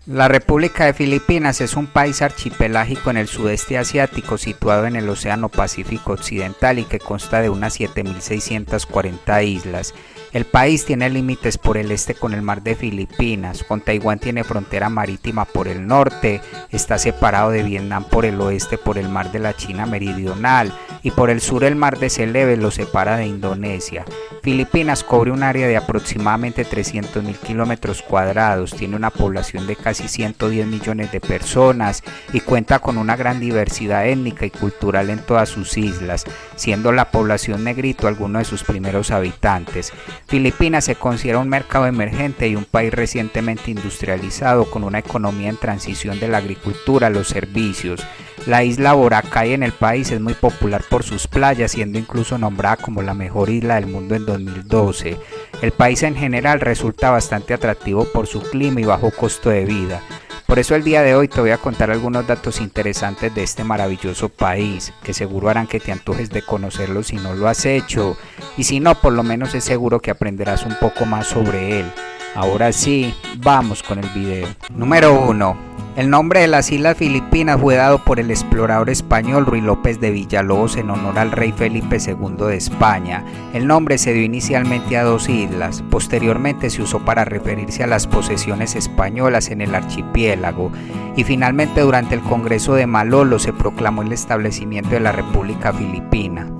La República de Filipinas es un país archipelágico en el sudeste asiático situado en el Océano Pacífico Occidental y que consta de unas 7.640 islas. El país tiene límites por el este con el Mar de Filipinas, con Taiwán tiene frontera marítima por el norte, está separado de Vietnam por el oeste por el Mar de la China Meridional y por el sur el Mar de Celebes lo separa de Indonesia. Filipinas cubre un área de aproximadamente 300.000 kilómetros cuadrados, tiene una población de casi 110 millones de personas y cuenta con una gran diversidad étnica y cultural en todas sus islas, siendo la población negrito alguno de sus primeros habitantes. Filipinas se considera un mercado emergente y un país recientemente industrializado con una economía en transición de la agricultura a los servicios. La isla Boracay en el país es muy popular por sus playas, siendo incluso nombrada como la mejor isla del mundo en 2012. El país en general resulta bastante atractivo por su clima y bajo costo de vida. Por eso el día de hoy te voy a contar algunos datos interesantes de este maravilloso país, que seguro harán que te antojes de conocerlo si no lo has hecho, y si no, por lo menos es seguro que aprenderás un poco más sobre él. Ahora sí, vamos con el video. Número 1. El nombre de las Islas Filipinas fue dado por el explorador español Ruy López de Villalobos en honor al rey Felipe II de España. El nombre se dio inicialmente a dos islas, posteriormente se usó para referirse a las posesiones españolas en el archipiélago y finalmente durante el Congreso de Malolo se proclamó el establecimiento de la República Filipina.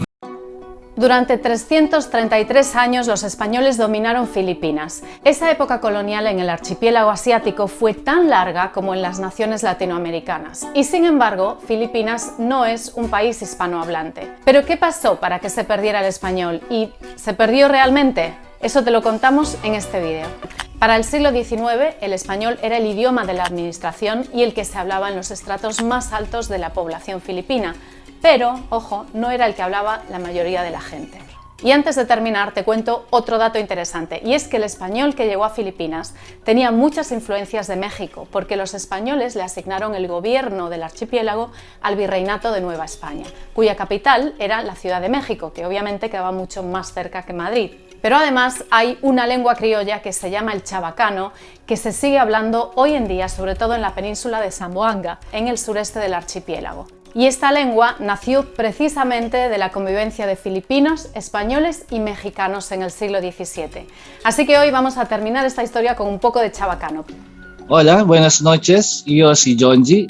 Durante 333 años los españoles dominaron Filipinas. Esa época colonial en el archipiélago asiático fue tan larga como en las naciones latinoamericanas. Y sin embargo, Filipinas no es un país hispanohablante. ¿Pero qué pasó para que se perdiera el español? ¿Y se perdió realmente? Eso te lo contamos en este vídeo. Para el siglo XIX, el español era el idioma de la administración y el que se hablaba en los estratos más altos de la población filipina. Pero, ojo, no era el que hablaba la mayoría de la gente. Y antes de terminar te cuento otro dato interesante, y es que el español que llegó a Filipinas tenía muchas influencias de México, porque los españoles le asignaron el gobierno del archipiélago al Virreinato de Nueva España, cuya capital era la Ciudad de México, que obviamente quedaba mucho más cerca que Madrid. Pero además hay una lengua criolla que se llama el chabacano, que se sigue hablando hoy en día, sobre todo en la península de Zamboanga, en el sureste del archipiélago. Y esta lengua nació precisamente de la convivencia de filipinos, españoles y mexicanos en el siglo XVII. Así que hoy vamos a terminar esta historia con un poco de chabacano. Hola, buenas noches. Yo soy Jonji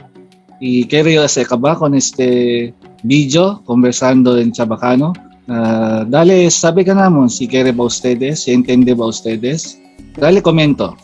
y quiero acabar con este video conversando en chabacano. Dale, sabe que naman si quiere para ustedes, si entiende para ustedes. Dale, comento.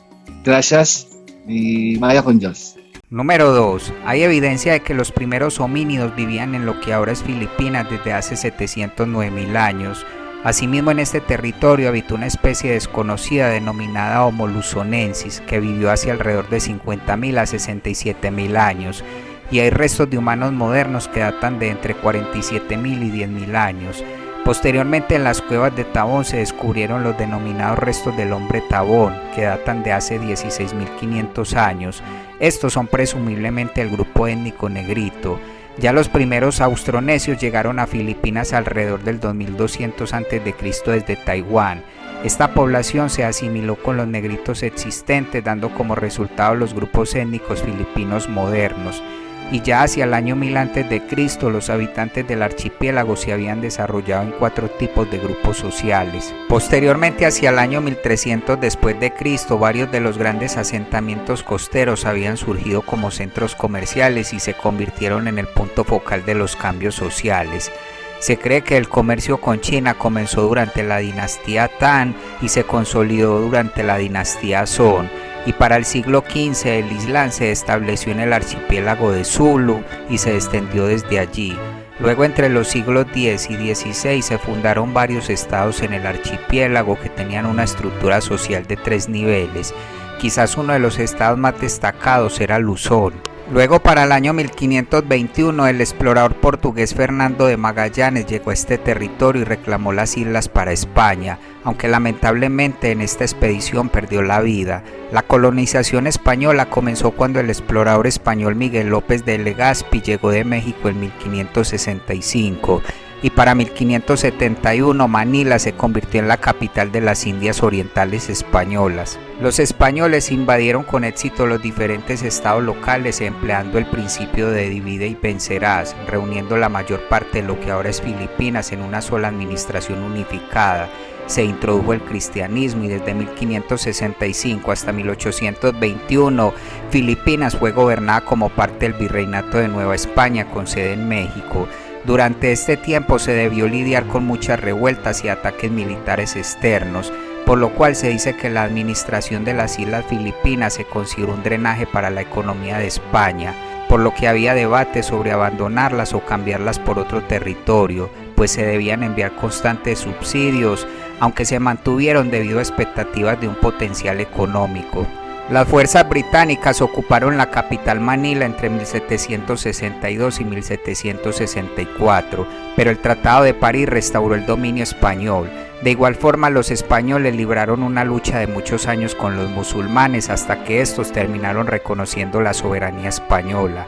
Gracias y vaya con Dios. Número 2. Hay evidencia de que los primeros homínidos vivían en lo que ahora es Filipinas desde hace 709.000 años. Asimismo, en este territorio habitó una especie desconocida denominada Homo luzonensis, que vivió hace alrededor de 50.000 a 67.000 años, y hay restos de humanos modernos que datan de entre 47.000 y 10.000 años. Posteriormente, en las cuevas de Tabón se descubrieron los denominados restos del hombre Tabón, que datan de hace 16.500 años. Estos son presumiblemente el grupo étnico negrito. Ya los primeros austronesios llegaron a Filipinas alrededor del 2200 a.C. desde Taiwán. Esta población se asimiló con los negritos existentes, dando como resultado los grupos étnicos filipinos modernos. Y ya hacia el año 1000 a.C., los habitantes del archipiélago se habían desarrollado en 4 tipos de grupos sociales. Posteriormente, hacia el año 1300 después de Cristo, varios de los grandes asentamientos costeros habían surgido como centros comerciales y se convirtieron en el punto focal de los cambios sociales. Se cree que el comercio con China comenzó durante la dinastía Tang y se consolidó durante la dinastía Song. Y para el siglo XV el Islam se estableció en el archipiélago de Sulu y se extendió desde allí. Luego, entre los siglos X y XVI se fundaron varios estados en el archipiélago que tenían una estructura social de 3 niveles. Quizás uno de los estados más destacados era Luzón. Luego, para el año 1521, el explorador portugués Fernando de Magallanes llegó a este territorio y reclamó las islas para España, aunque lamentablemente en esta expedición perdió la vida. La colonización española comenzó cuando el explorador español Miguel López de Legazpi llegó de México en 1565. y para 1571 Manila se convirtió en la capital de las Indias Orientales españolas. Los españoles invadieron con éxito los diferentes estados locales empleando el principio de divide y vencerás, reuniendo la mayor parte de lo que ahora es Filipinas en una sola administración unificada. Se introdujo el cristianismo y desde 1565 hasta 1821 Filipinas fue gobernada como parte del Virreinato de Nueva España con sede en México. Durante este tiempo se debió lidiar con muchas revueltas y ataques militares externos, por lo cual se dice que la administración de las Islas Filipinas se consideró un drenaje para la economía de España, por lo que había debate sobre abandonarlas o cambiarlas por otro territorio, pues se debían enviar constantes subsidios, aunque se mantuvieron debido a expectativas de un potencial económico. Las fuerzas británicas ocuparon la capital Manila entre 1762 y 1764, pero el Tratado de París restauró el dominio español. De igual forma, los españoles libraron una lucha de muchos años con los musulmanes hasta que estos terminaron reconociendo la soberanía española.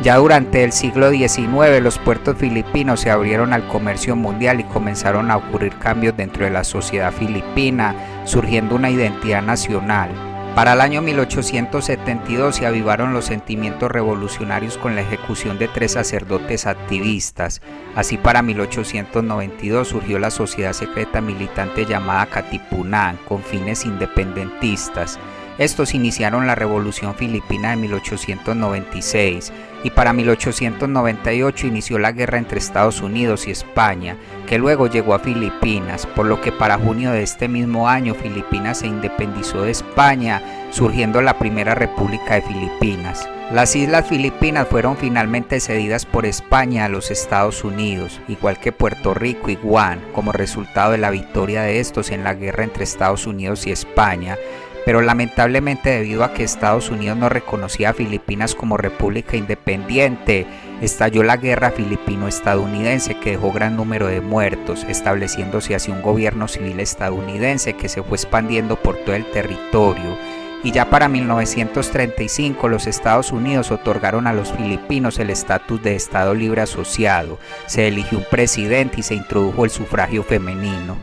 Ya durante el siglo XIX, los puertos filipinos se abrieron al comercio mundial y comenzaron a ocurrir cambios dentro de la sociedad filipina, surgiendo una identidad nacional. Para el año 1872 se avivaron los sentimientos revolucionarios con la ejecución de 3 sacerdotes activistas. Así para 1892 surgió la sociedad secreta militante llamada Katipunan, con fines independentistas. Estos iniciaron la Revolución Filipina de 1896 y para 1898 inició la guerra entre Estados Unidos y España, que luego llegó a Filipinas, por lo que para junio de este mismo año Filipinas se independizó de España, surgiendo la primera República de Filipinas. Las Islas Filipinas fueron finalmente cedidas por España a los Estados Unidos, igual que Puerto Rico y Guam, como resultado de la victoria de estos en la guerra entre Estados Unidos y España, pero lamentablemente debido a que Estados Unidos no reconocía a Filipinas como república independiente, estalló la guerra filipino-estadounidense que dejó gran número de muertos, estableciéndose así un gobierno civil estadounidense que se fue expandiendo por todo el territorio. Y ya para 1935 los Estados Unidos otorgaron a los filipinos el estatus de Estado Libre Asociado, se eligió un presidente y se introdujo el sufragio femenino.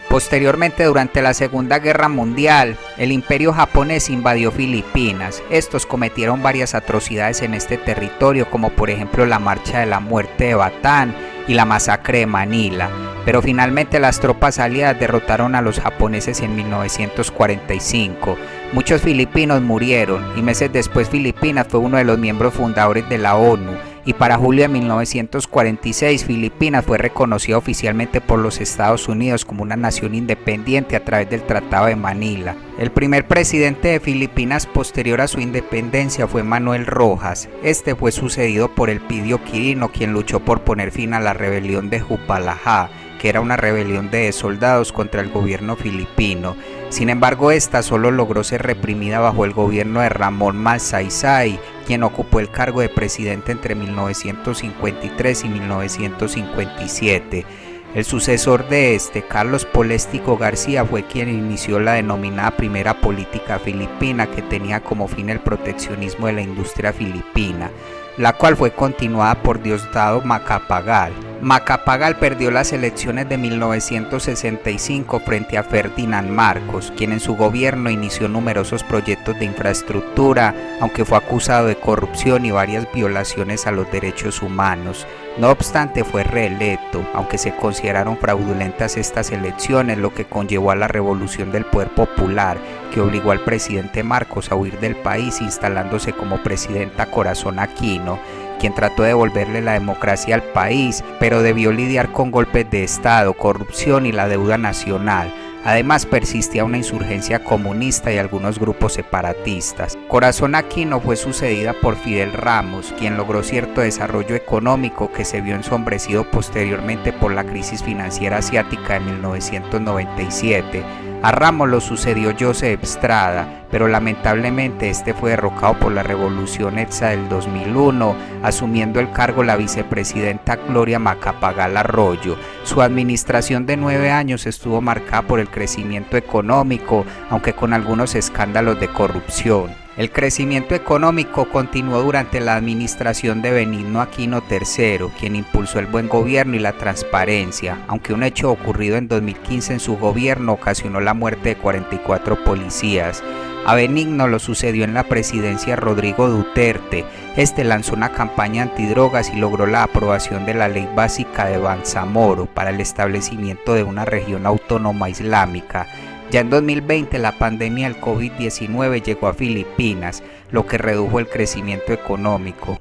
Posteriormente, durante la Segunda Guerra Mundial, el Imperio japonés invadió Filipinas. Estos cometieron varias atrocidades en este territorio, como por ejemplo la Marcha de la Muerte de Batán y la masacre de Manila, pero finalmente las tropas aliadas derrotaron a los japoneses en 1945. Muchos filipinos murieron y meses después Filipinas fue uno de los miembros fundadores de la ONU. Y para julio de 1946 Filipinas fue reconocida oficialmente por los Estados Unidos como una nación independiente a través del Tratado de Manila. El primer presidente de Filipinas posterior a su independencia fue Manuel Rojas. Este fue sucedido por Elpidio Quirino, quien luchó por poner fin a la rebelión de Jupalajá, que era una rebelión de soldados contra el gobierno filipino. Sin embargo, esta solo logró ser reprimida bajo el gobierno de Ramón Magsaysay, quien ocupó el cargo de presidente entre 1953 y 1957. El sucesor de este, Carlos Poléstico García, fue quien inició la denominada Primera Política Filipina, que tenía como fin el proteccionismo de la industria filipina, la cual fue continuada por Diosdado Macapagal. Macapagal perdió las elecciones de 1965 frente a Ferdinand Marcos, quien en su gobierno inició numerosos proyectos de infraestructura, aunque fue acusado de corrupción y varias violaciones a los derechos humanos. No obstante, fue reelecto, aunque se consideraron fraudulentas estas elecciones, lo que conllevó a la revolución del poder popular, que obligó al presidente Marcos a huir del país, instalándose como presidenta Corazón Aquino, quien trató de devolverle la democracia al país, pero debió lidiar con golpes de Estado, corrupción y la deuda nacional. Además, persistía una insurgencia comunista y algunos grupos separatistas. Corazón Aquino fue sucedida por Fidel Ramos, quien logró cierto desarrollo económico que se vio ensombrecido posteriormente por la crisis financiera asiática de 1997. A Ramos lo sucedió Joseph Estrada, pero lamentablemente este fue derrocado por la Revolución EXA del 2001, asumiendo el cargo la vicepresidenta Gloria Macapagal Arroyo. Su administración de 9 años estuvo marcada por el crecimiento económico, aunque con algunos escándalos de corrupción. El crecimiento económico continuó durante la administración de Benigno Aquino III, quien impulsó el buen gobierno y la transparencia, aunque un hecho ocurrido en 2015 en su gobierno ocasionó la muerte de 44 policías. A Benigno lo sucedió en la presidencia Rodrigo Duterte. Este lanzó una campaña antidrogas y logró la aprobación de la Ley Básica de Bangsamoro para el establecimiento de una región autónoma islámica. Ya en 2020 la pandemia del COVID-19 llegó a Filipinas, lo que redujo el crecimiento económico.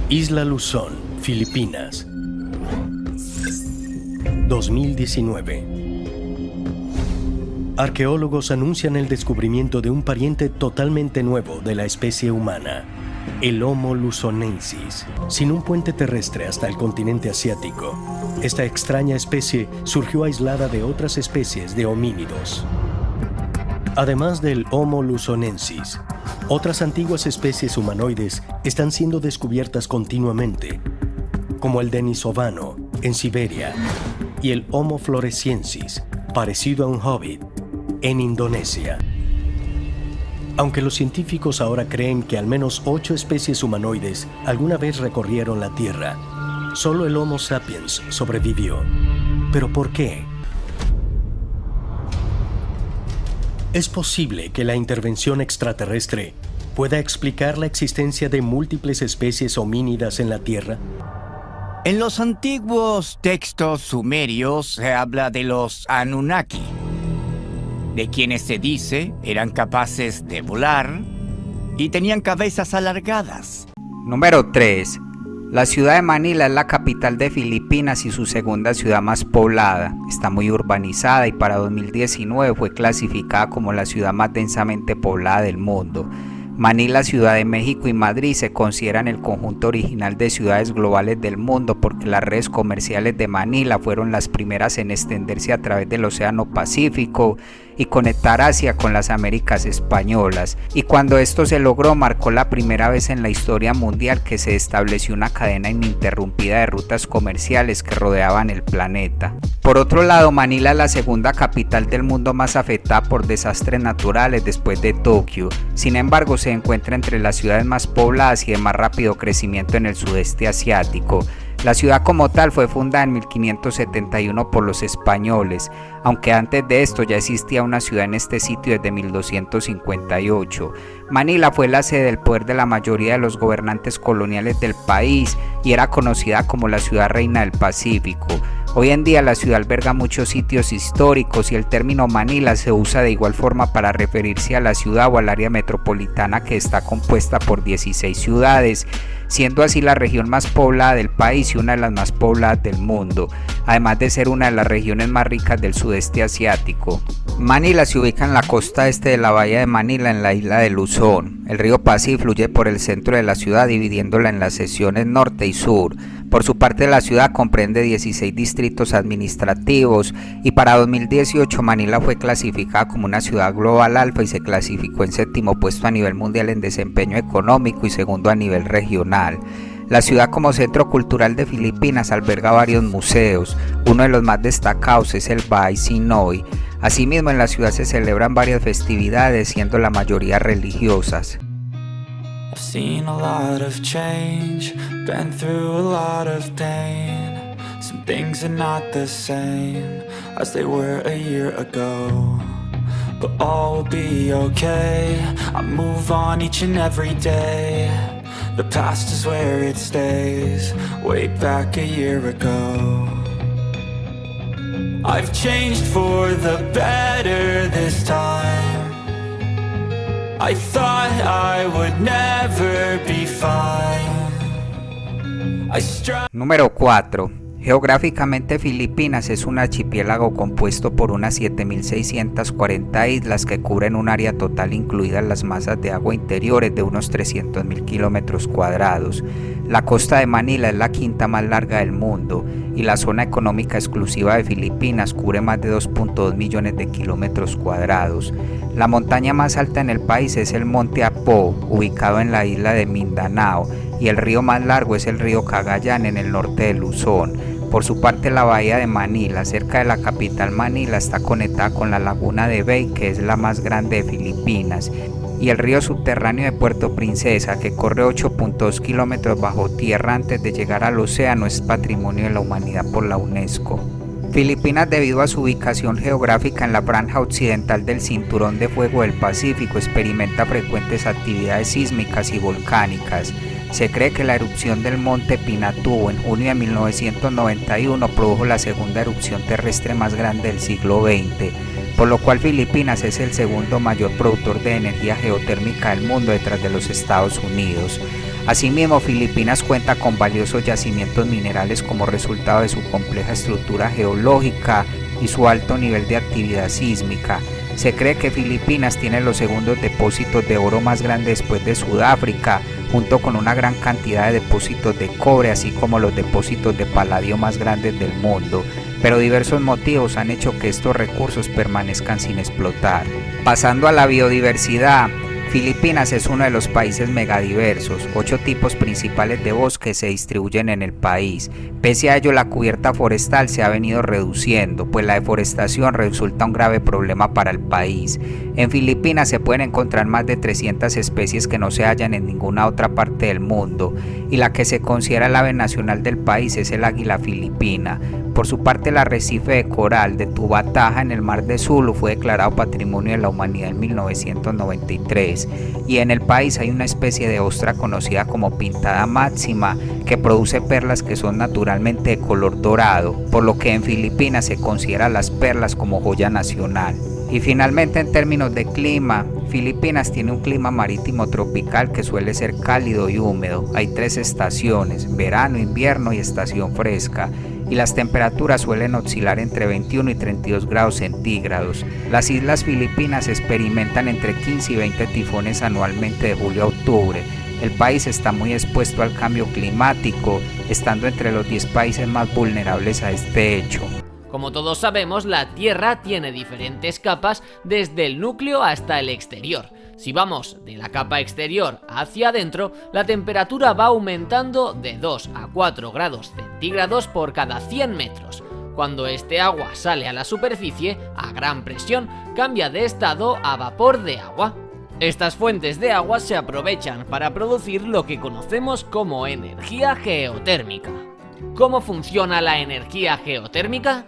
Isla Luzón, Filipinas, 2019. Arqueólogos anuncian el descubrimiento de un pariente totalmente nuevo de la especie humana, el Homo luzonensis. Sin un puente terrestre hasta el continente asiático, esta extraña especie surgió aislada de otras especies de homínidos. Además del Homo luzonensis, otras antiguas especies humanoides están siendo descubiertas continuamente, como el denisovano en Siberia y el Homo floresiensis, parecido a un hobbit, en Indonesia. Aunque los científicos ahora creen que al menos 8 especies humanoides alguna vez recorrieron la Tierra, solo el Homo sapiens sobrevivió. ¿Pero por qué? ¿Es posible que la intervención extraterrestre pueda explicar la existencia de múltiples especies homínidas en la Tierra? En los antiguos textos sumerios se habla de los Anunnaki, de quienes se dice eran capaces de volar y tenían cabezas alargadas. Número 3. La ciudad de Manila es la capital de Filipinas y su segunda ciudad más poblada. Está muy urbanizada y para 2019 fue clasificada como la ciudad más densamente poblada del mundo. Manila, Ciudad de México y Madrid se consideran el conjunto original de ciudades globales del mundo porque las redes comerciales de Manila fueron las primeras en extenderse a través del Océano Pacífico y conectar Asia con las Américas españolas. Y cuando esto se logró, marcó la primera vez en la historia mundial que se estableció una cadena ininterrumpida de rutas comerciales que rodeaban el planeta. Por otro lado, Manila es la segunda capital del mundo más afectada por desastres naturales después de Tokio. Sin embargo, se encuentra entre las ciudades más pobladas y de más rápido crecimiento en el sudeste asiático. La ciudad como tal fue fundada en 1571 por los españoles, aunque antes de esto ya existía una ciudad en este sitio desde 1258. Manila fue la sede del poder de la mayoría de los gobernantes coloniales del país y era conocida como la ciudad reina del Pacífico. Hoy en día la ciudad alberga muchos sitios históricos y el término Manila se usa de igual forma para referirse a la ciudad o al área metropolitana que está compuesta por 16 ciudades, siendo así la región más poblada del país y una de las más pobladas del mundo, además de ser una de las regiones más ricas del sudeste asiático. Manila se ubica en la costa este de la bahía de Manila en la isla de Luzón. El río Pasig fluye por el centro de la ciudad dividiéndola en las secciones norte y sur. Por su parte la ciudad comprende 16 distritos administrativos y para 2018 Manila fue clasificada como una ciudad global alfa y se clasificó en 7º puesto a nivel mundial en desempeño económico y 2º a nivel regional. La ciudad como centro cultural de Filipinas alberga varios museos, uno de los más destacados es el Bahay Sinoy. Asimismo en la ciudad se celebran varias festividades siendo la mayoría religiosas. I've seen a lot of change, been through a lot of pain. Some things are not the same as they were a year ago, but all will be okay. I move on each and every day. The past is where it stays, way back a year ago. I've changed for the better this time. I thought I would never be fine. Número 4. Geográficamente Filipinas es un archipiélago compuesto por unas 7.640 islas que cubren un área total incluidas las masas de agua interiores de unos 300.000 kilómetros cuadrados. La costa de Manila es la quinta más larga del mundo y la zona económica exclusiva de Filipinas cubre más de 2.2 millones de kilómetros cuadrados. La montaña más alta en el país es el Monte Apo, ubicado en la isla de Mindanao, y el río más largo es el río Cagayán en el norte de Luzón. Por su parte, la bahía de Manila, cerca de la capital Manila, está conectada con la laguna de Bay, que es la más grande de Filipinas. y el río subterráneo de Puerto Princesa, que corre 8.2 kilómetros bajo tierra antes de llegar al océano, es Patrimonio de la Humanidad por la UNESCO. Filipinas, debido a su ubicación geográfica en la franja occidental del Cinturón de Fuego del Pacífico, experimenta frecuentes actividades sísmicas y volcánicas. Se cree que la erupción del monte Pinatubo en junio de 1991 produjo la segunda erupción terrestre más grande del siglo XX, por lo cual Filipinas es el segundo mayor productor de energía geotérmica del mundo detrás de los Estados Unidos. Asimismo, Filipinas cuenta con valiosos yacimientos minerales como resultado de su compleja estructura geológica y su alto nivel de actividad sísmica. Se cree que Filipinas tiene los segundos depósitos de oro más grandes después de Sudáfrica, junto con una gran cantidad de depósitos de cobre, así como los depósitos de paladio más grandes del mundo, pero diversos motivos han hecho que estos recursos permanezcan sin explotar. Pasando a la biodiversidad, Filipinas es uno de los países megadiversos. 8 tipos principales de bosques se distribuyen en el país. Pese a ello, la cubierta forestal se ha venido reduciendo, pues la deforestación resulta un grave problema para el país. En Filipinas se pueden encontrar más de 300 especies que no se hallan en ninguna otra parte del mundo, y la que se considera el ave nacional del país es el águila filipina. Por su parte, el arrecife de coral de Tubataha en el mar de Sulu fue declarado Patrimonio de la Humanidad en 1993, y en el país hay una especie de ostra conocida como pintada máxima que produce perlas que son naturalmente de color dorado, por lo que en Filipinas se considera las perlas como joya nacional. Y finalmente, en términos de clima, Filipinas tiene un clima marítimo tropical que suele ser cálido y húmedo. Hay 3 estaciones: verano, invierno y estación fresca, y las temperaturas suelen oscilar entre 21 y 32 grados centígrados. Las islas Filipinas experimentan entre 15 y 20 tifones anualmente de julio a octubre. El país está muy expuesto al cambio climático, estando entre los 10 países más vulnerables a este hecho. Como todos sabemos, la Tierra tiene diferentes capas desde el núcleo hasta el exterior. Si vamos de la capa exterior hacia adentro, la temperatura va aumentando de 2 a 4 grados centígrados por cada 100 metros. Cuando este agua sale a la superficie, a gran presión, cambia de estado a vapor de agua. Estas fuentes de agua se aprovechan para producir lo que conocemos como energía geotérmica. ¿Cómo funciona la energía geotérmica?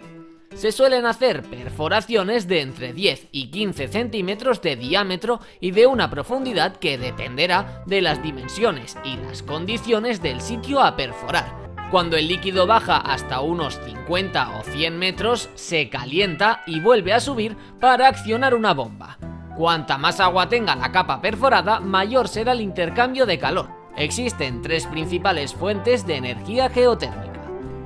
Se suelen hacer perforaciones de entre 10 y 15 centímetros de diámetro y de una profundidad que dependerá de las dimensiones y las condiciones del sitio a perforar. Cuando el líquido baja hasta unos 50 o 100 metros, se calienta y vuelve a subir para accionar una bomba. Cuanta más agua tenga la capa perforada, mayor será el intercambio de calor. Existen 3 principales fuentes de energía geotérmica: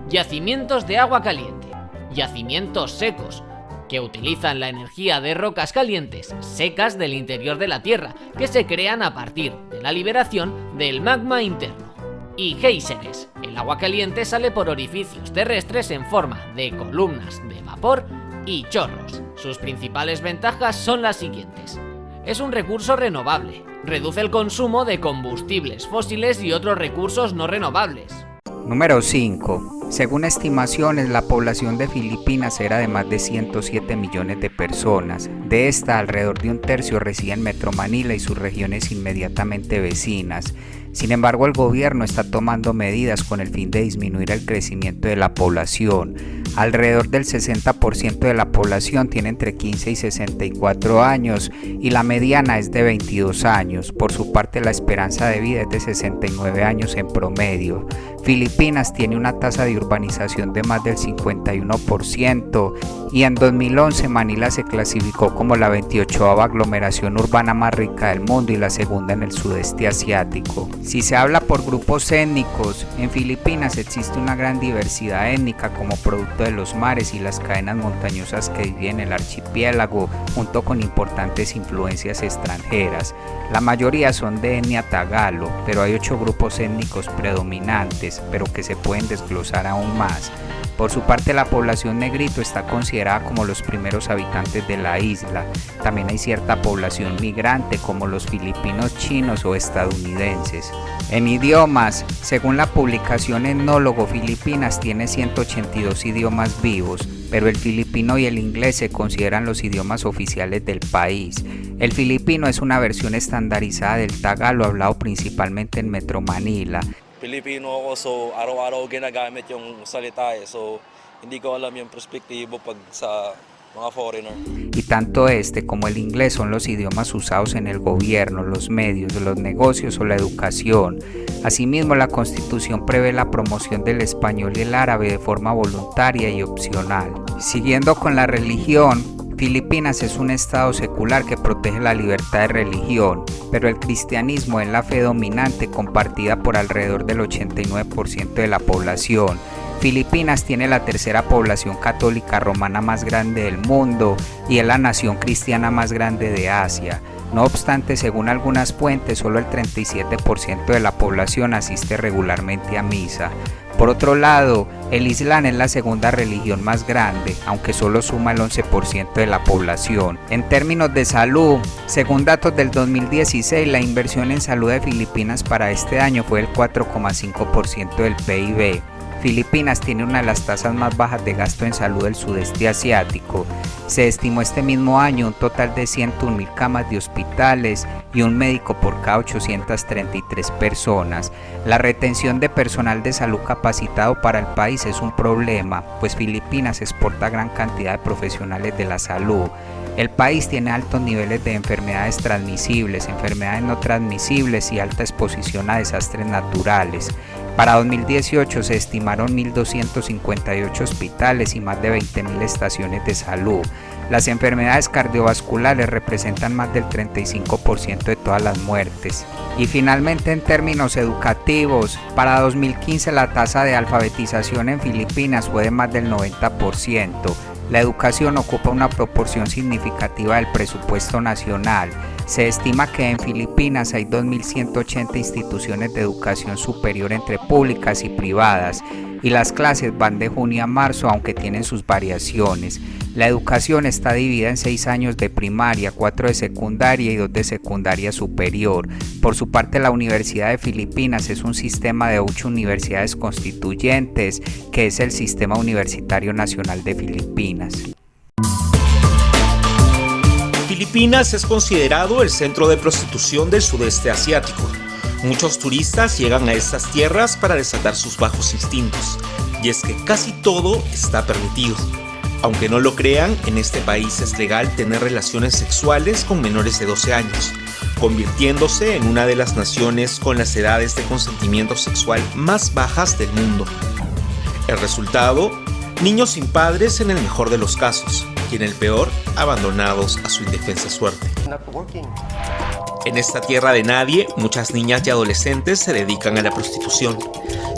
yacimientos de agua caliente, yacimientos secos, que utilizan la energía de rocas calientes secas del interior de la Tierra, que se crean a partir de la liberación del magma interno, y géiseres. El agua caliente sale por orificios terrestres en forma de columnas de vapor y chorros. Sus principales ventajas son las siguientes: es un recurso renovable, reduce el consumo de combustibles fósiles y otros recursos no renovables. Número 5. Según estimaciones, la población de Filipinas era de más de 107 millones de personas. De esta, alrededor de un tercio reside en Metro Manila y sus regiones inmediatamente vecinas. Sin embargo, el gobierno está tomando medidas con el fin de disminuir el crecimiento de la población. Alrededor del 60% de la población tiene entre 15 y 64 años y la mediana es de 22 años. Por su parte, la esperanza de vida es de 69 años en promedio. Filipinas tiene una tasa de urbanización de más del 51% y en 2011 Manila se clasificó como la 28ª aglomeración urbana más rica del mundo y la segunda en el sudeste asiático. Si se habla por grupos étnicos, en Filipinas existe una gran diversidad étnica como producto de los mares y las cadenas montañosas que dividen el archipiélago, junto con importantes influencias extranjeras. La mayoría son de etnia tagalo, pero hay 8 grupos étnicos predominantes, pero que se pueden desglosar aún más. Por su parte, la población negrito está considerada como los primeros habitantes de la isla. También hay cierta población migrante como los filipinos, chinos o estadounidenses. En idiomas, según la publicación Etnólogo, Filipinas tiene 182 idiomas vivos, pero el filipino y el inglés se consideran los idiomas oficiales del país. El filipino es una versión estandarizada del tagalo hablado principalmente en Metro Manila. Pilipino ako, so araw-araw ginagamit yung salita so hindi ko alam yung perspektibo pag sa mga foreigner. Y tanto este como el inglés son los idiomas usados en el gobierno, los medios, los negocios o la educación. Asimismo, la Constitución prevé la promoción del español y el árabe de forma voluntaria y opcional. Siguiendo con la religión, Filipinas es un estado secular que protege la libertad de religión, pero el cristianismo es la fe dominante compartida por alrededor del 89% de la población. Filipinas tiene la tercera población católica romana más grande del mundo y es la nación cristiana más grande de Asia. No obstante, según algunas fuentes, solo el 37% de la población asiste regularmente a misa. Por otro lado, el Islam es la segunda religión más grande, aunque solo suma el 11% de la población. En términos de salud, según datos del 2016, la inversión en salud de Filipinas para este año fue el 4,5% del PIB. Filipinas tiene una de las tasas más bajas de gasto en salud del sudeste asiático. Se estimó este mismo año un total de 101.000 camas de hospitales y un médico por cada 833 personas. La retención de personal de salud capacitado para el país es un problema, pues Filipinas exporta gran cantidad de profesionales de la salud. El país tiene altos niveles de enfermedades transmisibles, enfermedades no transmisibles y alta exposición a desastres naturales. Para 2018 se estimaron 1.258 hospitales y más de 20.000 estaciones de salud. Las enfermedades cardiovasculares representan más del 35% de todas las muertes. Y finalmente, en términos educativos, para 2015 la tasa de alfabetización en Filipinas fue de más del 90%. La educación ocupa una proporción significativa del presupuesto nacional. Se estima que en Filipinas hay 2.180 instituciones de educación superior entre públicas y privadas, y las clases van de junio a marzo, aunque tienen sus variaciones. La educación está dividida en 6 años de primaria, 4 de secundaria y 2 de secundaria superior. Por su parte, la Universidad de Filipinas es un sistema de 8 universidades constituyentes, que es el Sistema Universitario Nacional de Filipinas. Filipinas es considerado el centro de prostitución del sudeste asiático. Muchos turistas llegan a estas tierras para desatar sus bajos instintos, y es que casi todo está permitido. Aunque no lo crean, en este país es legal tener relaciones sexuales con menores de 12 años, convirtiéndose en una de las naciones con las edades de consentimiento sexual más bajas del mundo. El resultado, niños sin padres en el mejor de los casos, y en el peor, abandonados a su indefensa suerte. En esta tierra de nadie, muchas niñas y adolescentes se dedican a la prostitución,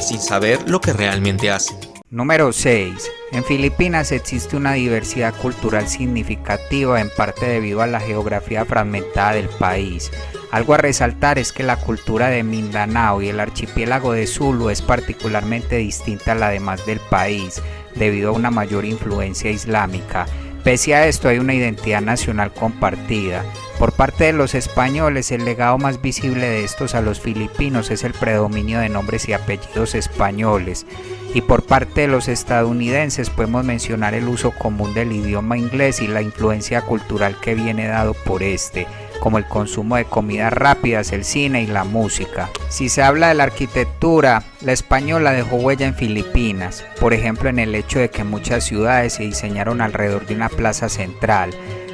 sin saber lo que realmente hacen. Número 6. En Filipinas existe una diversidad cultural significativa, en parte debido a la geografía fragmentada del país. Algo a resaltar es que la cultura de Mindanao y el archipiélago de Sulu es particularmente distinta a la demás del país, debido a una mayor influencia islámica. Pese a esto, hay una identidad nacional compartida. Por parte de los españoles, el legado más visible de estos a los filipinos es el predominio de nombres y apellidos españoles. Y por parte de los estadounidenses podemos mencionar el uso común del idioma inglés y la influencia cultural que viene dado por este, como el consumo de comidas rápidas, el cine y la música. Si se habla de la arquitectura, la española dejó huella en Filipinas, por ejemplo en el hecho de que muchas ciudades se diseñaron alrededor de una plaza central.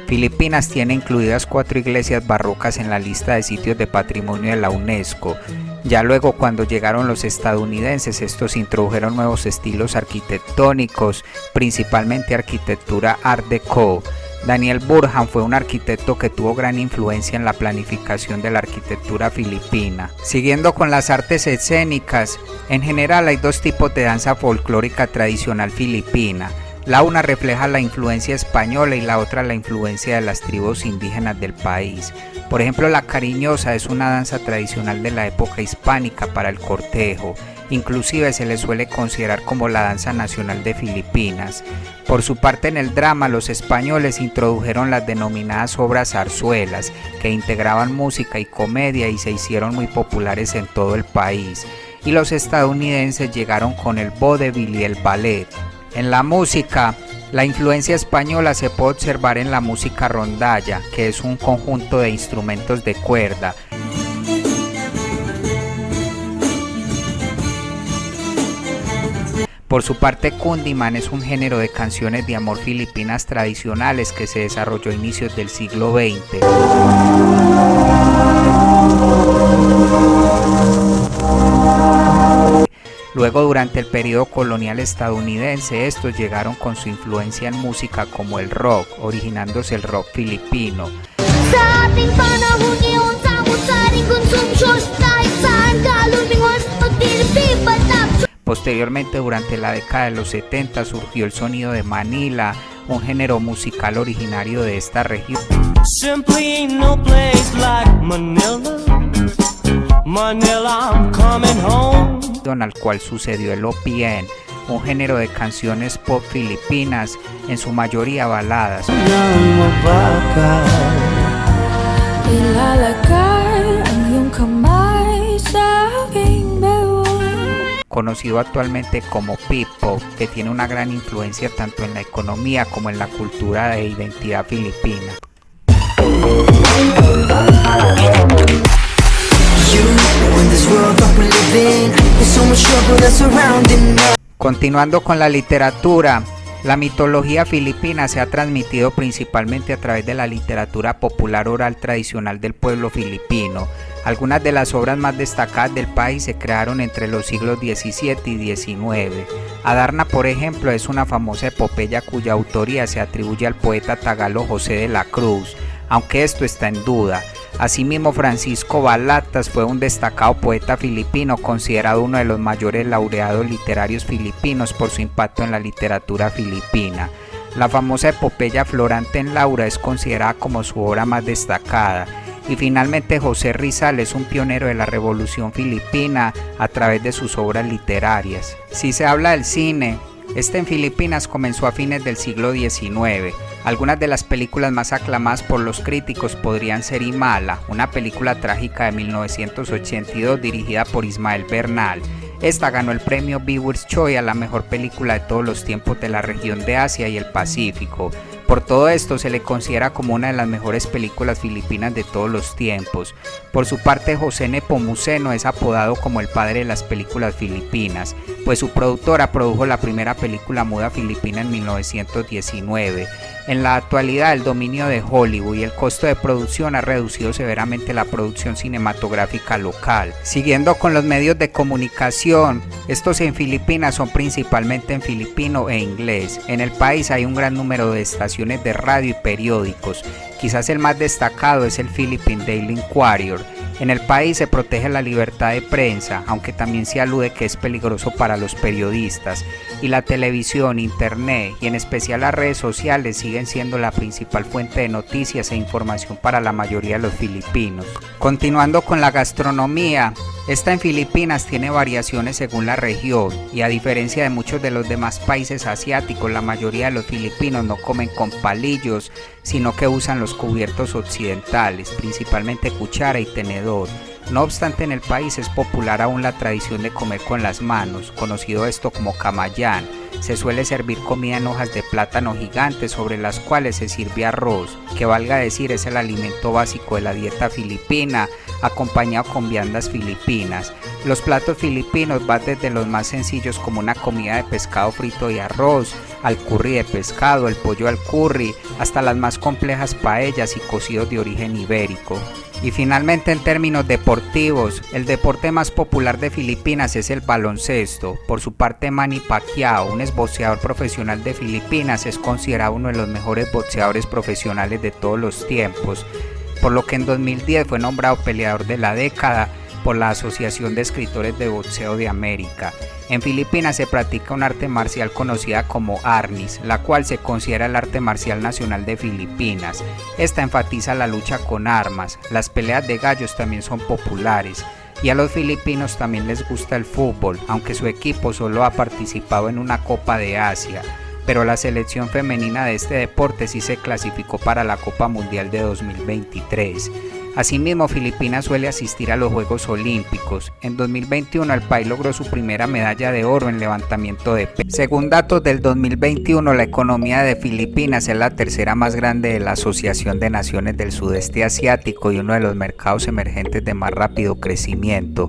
Filipinas tiene incluidas 4 iglesias barrocas en la lista de sitios de patrimonio de la UNESCO. Ya luego, cuando llegaron los estadounidenses, estos introdujeron nuevos estilos arquitectónicos, principalmente arquitectura Art Deco. Daniel Burhan fue un arquitecto que tuvo gran influencia en la planificación de la arquitectura filipina. Siguiendo con las artes escénicas, en general hay 2 tipos de danza folclórica tradicional filipina. La una refleja la influencia española y la otra la influencia de las tribus indígenas del país. Por ejemplo, la cariñosa es una danza tradicional de la época hispánica para el cortejo. Inclusive se le suele considerar como la danza nacional de Filipinas. Por su parte, en el drama, los españoles introdujeron las denominadas obras zarzuelas, que integraban música y comedia y se hicieron muy populares en todo el país. Y los estadounidenses llegaron con el vodevil y el ballet. En la música, La influencia española se puede observar en la música rondalla, que es un conjunto de instrumentos de cuerda. Por su parte, Kundiman es un género de canciones de amor filipinas tradicionales que se desarrolló a inicios del siglo XX. Luego, durante el periodo colonial estadounidense, estos llegaron con su influencia en música como el rock, originándose el rock filipino. Posteriormente, durante la década de los 70, surgió el sonido de Manila, un género musical originario de esta región, al cual sucedió el OPM, un género de canciones pop filipinas, en su mayoría baladas, conocido actualmente como P-pop, que tiene una gran influencia tanto en la economía como en la cultura de identidad filipina. Continuando con la literatura, la mitología filipina se ha transmitido principalmente a través de la literatura popular oral tradicional del pueblo filipino. Algunas de las obras más destacadas del país se crearon entre los siglos XVII y XIX. Adarna, por ejemplo, es una famosa epopeya cuya autoría se atribuye al poeta tagalo José de la Cruz, aunque esto está en duda. Asimismo, Francisco Balatas fue un destacado poeta filipino, considerado uno de los mayores laureados literarios filipinos por su impacto en la literatura filipina. La famosa epopeya Florante en Laura es considerada como su obra más destacada. Y finalmente, José Rizal es un pionero de la Revolución Filipina a través de sus obras literarias. Si se habla del cine, este en Filipinas comenzó a fines del siglo XIX. Algunas de las películas más aclamadas por los críticos podrían ser Himala, una película trágica de 1982 dirigida por Ismael Bernal. Esta ganó el premio Viewers' Choice a la mejor película de todos los tiempos de la región de Asia y el Pacífico. Por todo esto se le considera como una de las mejores películas filipinas de todos los tiempos. Por su parte, José Nepomuceno es apodado como el padre de las películas filipinas, pues su productora produjo la primera película muda filipina en 1919. En la actualidad, el dominio de Hollywood y el costo de producción ha reducido severamente la producción cinematográfica local. Siguiendo con los medios de comunicación, estos en Filipinas son principalmente en filipino e inglés. En el país hay un gran número de estaciones de radio y periódicos. Quizás el más destacado es el Philippine Daily Inquirer. En el país se protege la libertad de prensa, aunque también se alude que es peligroso para los periodistas, y la televisión, internet y en especial las redes sociales siguen siendo la principal fuente de noticias e información para la mayoría de los filipinos. Continuando con la gastronomía, esta en Filipinas tiene variaciones según la región y a diferencia de muchos de los demás países asiáticos, la mayoría de los filipinos no comen con palillos, sino que usan los cubiertos occidentales, principalmente cuchara y tenedor. No obstante, en el país es popular aún la tradición de comer con las manos, conocido esto como kamayán. Se suele servir comida en hojas de plátano gigantes sobre las cuales se sirve arroz, que valga decir es el alimento básico de la dieta filipina, acompañado con viandas filipinas. Los platos filipinos van desde los más sencillos como una comida de pescado frito y arroz, al curry de pescado, el pollo al curry, hasta las más complejas paellas y cocidos de origen ibérico. Y finalmente, en términos deportivos, el deporte más popular de Filipinas es el baloncesto. Por su parte, Manny Pacquiao, un exboxeador profesional de Filipinas, es considerado uno de los mejores boxeadores profesionales de todos los tiempos, por lo que en 2010 fue nombrado peleador de la década por la Asociación de Escritores de Boxeo de América. En Filipinas se practica un arte marcial conocida como arnis, la cual se considera el arte marcial nacional de Filipinas. Esta enfatiza la lucha con armas. Las peleas de gallos también son populares. Y a los filipinos también les gusta el fútbol, aunque su equipo solo ha participado en una Copa de Asia. Pero la selección femenina de este deporte sí se clasificó para la Copa Mundial de 2023. Asimismo, Filipinas suele asistir a los Juegos Olímpicos. En 2021 el país logró su primera medalla de oro en levantamiento de pesas. Según datos del 2021, la economía de Filipinas es la tercera más grande de la Asociación de Naciones del Sudeste Asiático y uno de los mercados emergentes de más rápido crecimiento.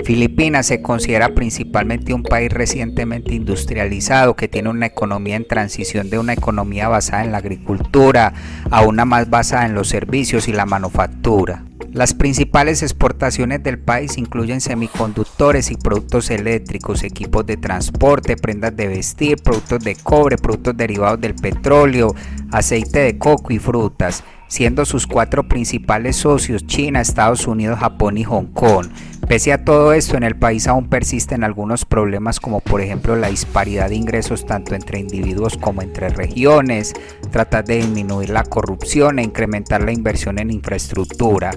Filipinas se considera principalmente un país recientemente industrializado que tiene una economía en transición de una economía basada en la agricultura a una más basada en los servicios y la manufactura. Las principales exportaciones del país incluyen semiconductores y productos eléctricos, equipos de transporte, prendas de vestir, productos de cobre, productos derivados del petróleo, aceite de coco y frutas, siendo sus 4 principales socios China, Estados Unidos, Japón y Hong Kong. Pese a todo esto, en el país aún persisten algunos problemas como por ejemplo la disparidad de ingresos tanto entre individuos como entre regiones, tratar de disminuir la corrupción e incrementar la inversión en infraestructura.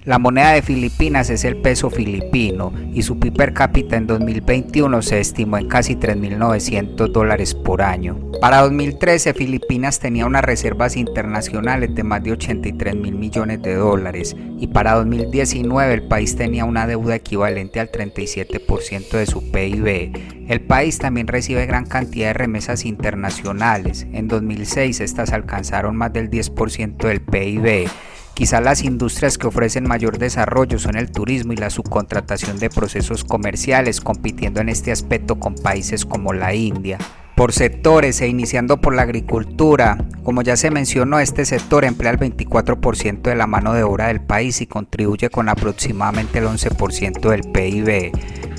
La moneda de Filipinas es el peso filipino y su PIB per cápita en 2021 se estimó en casi $3.900 por año. Para 2013, Filipinas tenía unas reservas internacionales de más de $83.000 millones y para 2019 el país tenía una deuda equivalente al 37% de su PIB. El país también recibe gran cantidad de remesas internacionales. En 2006 estas alcanzaron más del 10% del PIB. Quizás las industrias que ofrecen mayor desarrollo son el turismo y la subcontratación de procesos comerciales, compitiendo en este aspecto con países como la India. Por sectores e iniciando por la agricultura, como ya se mencionó, este sector emplea el 24% de la mano de obra del país y contribuye con aproximadamente el 11% del PIB.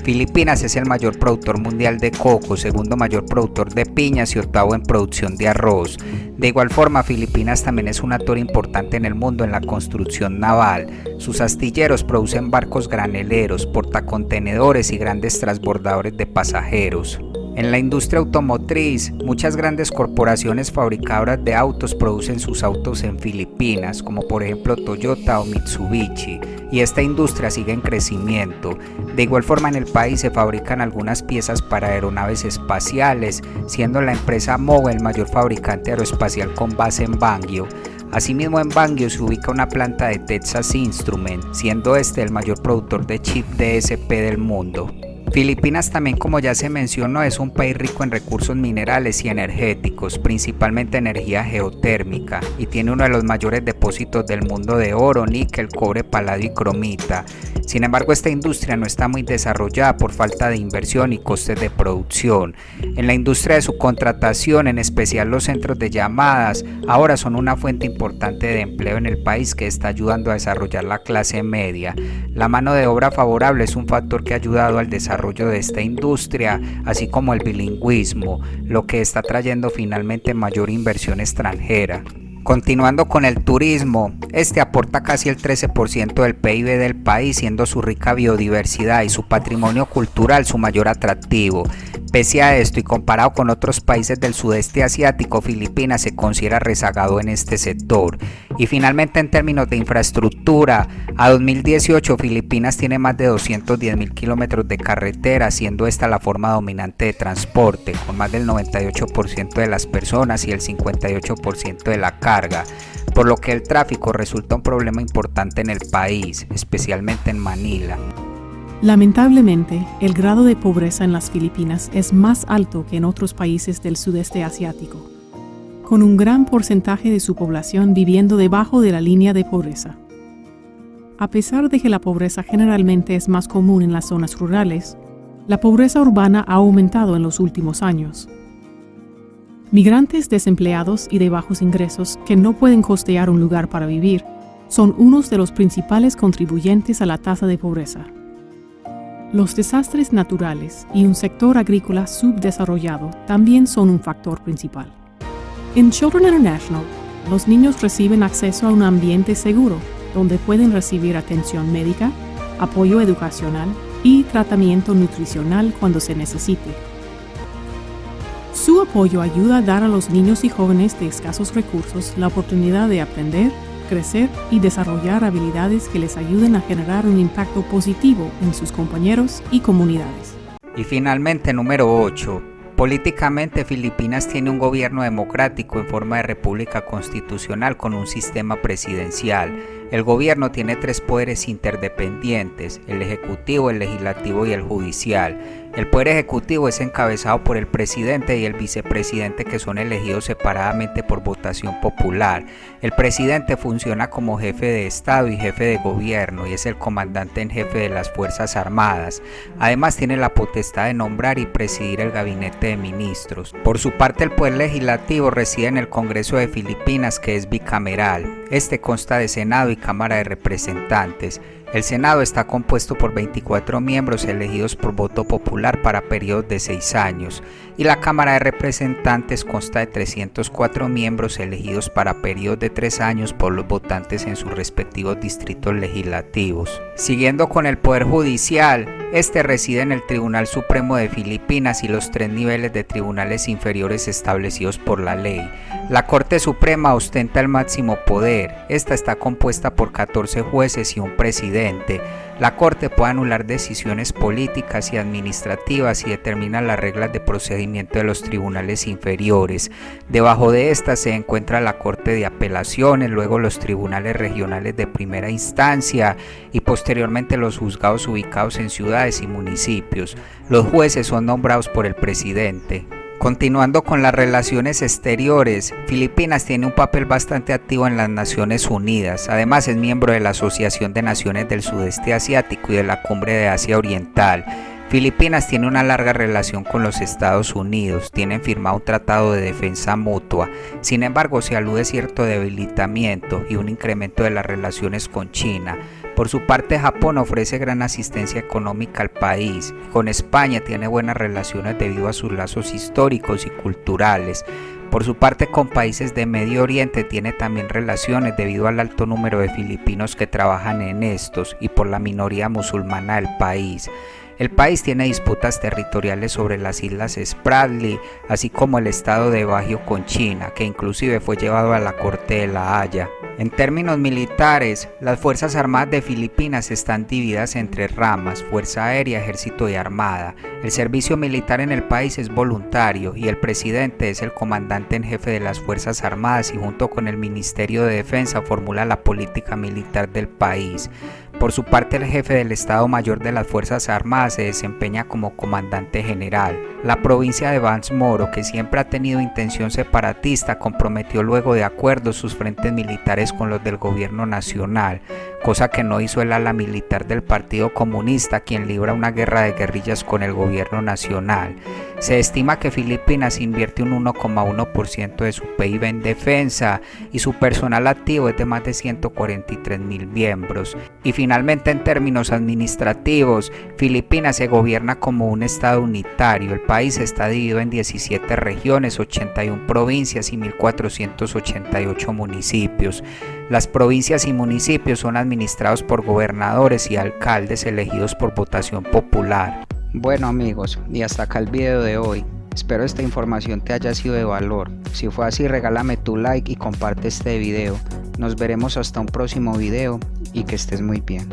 Filipinas es el mayor productor mundial de coco, segundo mayor productor de piñas y octavo en producción de arroz. De igual forma, Filipinas también es un actor importante en el mundo en la construcción naval. Sus astilleros producen barcos graneleros, portacontenedores y grandes transbordadores de pasajeros. En la industria automotriz, muchas grandes corporaciones fabricadoras de autos producen sus autos en Filipinas, como por ejemplo Toyota o Mitsubishi, y esta industria sigue en crecimiento. De igual forma, en el país se fabrican algunas piezas para aeronaves espaciales, siendo la empresa MOVE el mayor fabricante aeroespacial con base en Baguio. Asimismo, en Baguio se ubica una planta de Texas Instruments, siendo este el mayor productor de chip DSP del mundo. Filipinas también, como ya se mencionó, es un país rico en recursos minerales y energéticos, principalmente energía geotérmica, y tiene uno de los mayores depósitos del mundo de oro, níquel, cobre, paladio y cromita. Sin embargo, esta industria no está muy desarrollada por falta de inversión y costes de producción. En la industria de subcontratación, en especial los centros de llamadas, ahora son una fuente importante de empleo en el país que está ayudando a desarrollar la clase media. La mano de obra favorable es un factor que ha ayudado al desarrollo de esta industria, así como el bilingüismo, lo que está trayendo finalmente mayor inversión extranjera. Continuando con el turismo, este aporta casi el 13% del PIB del país, siendo su rica biodiversidad y su patrimonio cultural su mayor atractivo. Pese a esto y comparado con otros países del sudeste asiático, Filipinas se considera rezagado en este sector. Y finalmente, en términos de infraestructura, a 2018 Filipinas tiene más de 210.000 kilómetros de carretera, siendo esta la forma dominante de transporte, con más del 98% de las personas y el 58% de la carga, por lo que el tráfico resulta un problema importante en el país, especialmente en Manila. Lamentablemente, el grado de pobreza en las Filipinas es más alto que en otros países del sudeste asiático, con un gran porcentaje de su población viviendo debajo de la línea de pobreza. A pesar de que la pobreza generalmente es más común en las zonas rurales, la pobreza urbana ha aumentado en los últimos años. Migrantes desempleados y de bajos ingresos que no pueden costear un lugar para vivir son unos de los principales contribuyentes a la tasa de pobreza. Los desastres naturales y un sector agrícola subdesarrollado también son un factor principal. En Children International, los niños reciben acceso a un ambiente seguro, donde pueden recibir atención médica, apoyo educacional y tratamiento nutricional cuando se necesite. Su apoyo ayuda a dar a los niños y jóvenes de escasos recursos la oportunidad de aprender, crecer y desarrollar habilidades que les ayuden a generar un impacto positivo en sus compañeros y comunidades. Y finalmente, número 8. Políticamente, Filipinas tiene un gobierno democrático en forma de república constitucional con un sistema presidencial. El gobierno tiene 3 poderes interdependientes: el ejecutivo, el legislativo y el judicial. El poder ejecutivo es encabezado por el presidente y el vicepresidente, que son elegidos separadamente por votación popular. El presidente funciona como jefe de Estado y jefe de gobierno y es el comandante en jefe de las Fuerzas Armadas. Además, tiene la potestad de nombrar y presidir el gabinete de ministros. Por su parte, el poder legislativo reside en el Congreso de Filipinas, que es bicameral. Este consta de Senado y Cámara de Representantes. El Senado está compuesto por 24 miembros elegidos por voto popular para periodos de 6 años y la Cámara de Representantes consta de 304 miembros elegidos para periodos de 3 años por los votantes en sus respectivos distritos legislativos. Siguiendo con el Poder Judicial, este reside en el Tribunal Supremo de Filipinas y los 3 niveles de tribunales inferiores establecidos por la ley. La Corte Suprema ostenta el máximo poder. Esta está compuesta por 14 jueces y un presidente. La Corte puede anular decisiones políticas y administrativas y determina las reglas de procedimiento de los tribunales inferiores. Debajo de estas se encuentra la Corte de Apelaciones, luego los tribunales regionales de primera instancia y posteriormente los juzgados ubicados en ciudades y municipios. Los jueces son nombrados por el presidente. Continuando con las relaciones exteriores, Filipinas tiene un papel bastante activo en las Naciones Unidas. Además, es miembro de la Asociación de Naciones del Sudeste Asiático y de la Cumbre de Asia Oriental. Filipinas tiene una larga relación con los Estados Unidos, tienen firmado un tratado de defensa mutua. Sin embargo, se alude cierto debilitamiento y un incremento de las relaciones con China. Por su parte, Japón ofrece gran asistencia económica al país. Con España tiene buenas relaciones debido a sus lazos históricos y culturales. Por su parte, con países de Medio Oriente tiene también relaciones debido al alto número de filipinos que trabajan en estos y por la minoría musulmana del país. El país tiene disputas territoriales sobre las islas Spratly, así como el estado de Bajío con China, que inclusive fue llevado a la Corte de La Haya. En términos militares, las Fuerzas Armadas de Filipinas están divididas en 3 ramas: Fuerza Aérea, Ejército y Armada. El servicio militar en el país es voluntario y el presidente es el comandante en jefe de las Fuerzas Armadas y junto con el Ministerio de Defensa formula la política militar del país. Por su parte, el jefe del Estado Mayor de las Fuerzas Armadas se desempeña como comandante general. La provincia de Bangsamoro, que siempre ha tenido intención separatista, comprometió luego de acuerdos sus frentes militares con los del gobierno nacional, cosa que no hizo el ala militar del Partido Comunista, quien libra una guerra de guerrillas con el gobierno nacional. Se estima que Filipinas invierte un 1,1% de su PIB en defensa y su personal activo es de más de 143.000 miembros. Y finalmente, en términos administrativos, Filipinas se gobierna como un estado unitario. El país está dividido en 17 regiones, 81 provincias y 1.488 municipios. Las provincias y municipios son administrados por gobernadores y alcaldes elegidos por votación popular. Bueno amigos, y hasta acá el video de hoy. Espero esta información te haya sido de valor. Si fue así, regálame tu like y comparte este video. Nos veremos hasta un próximo video y que estés muy bien.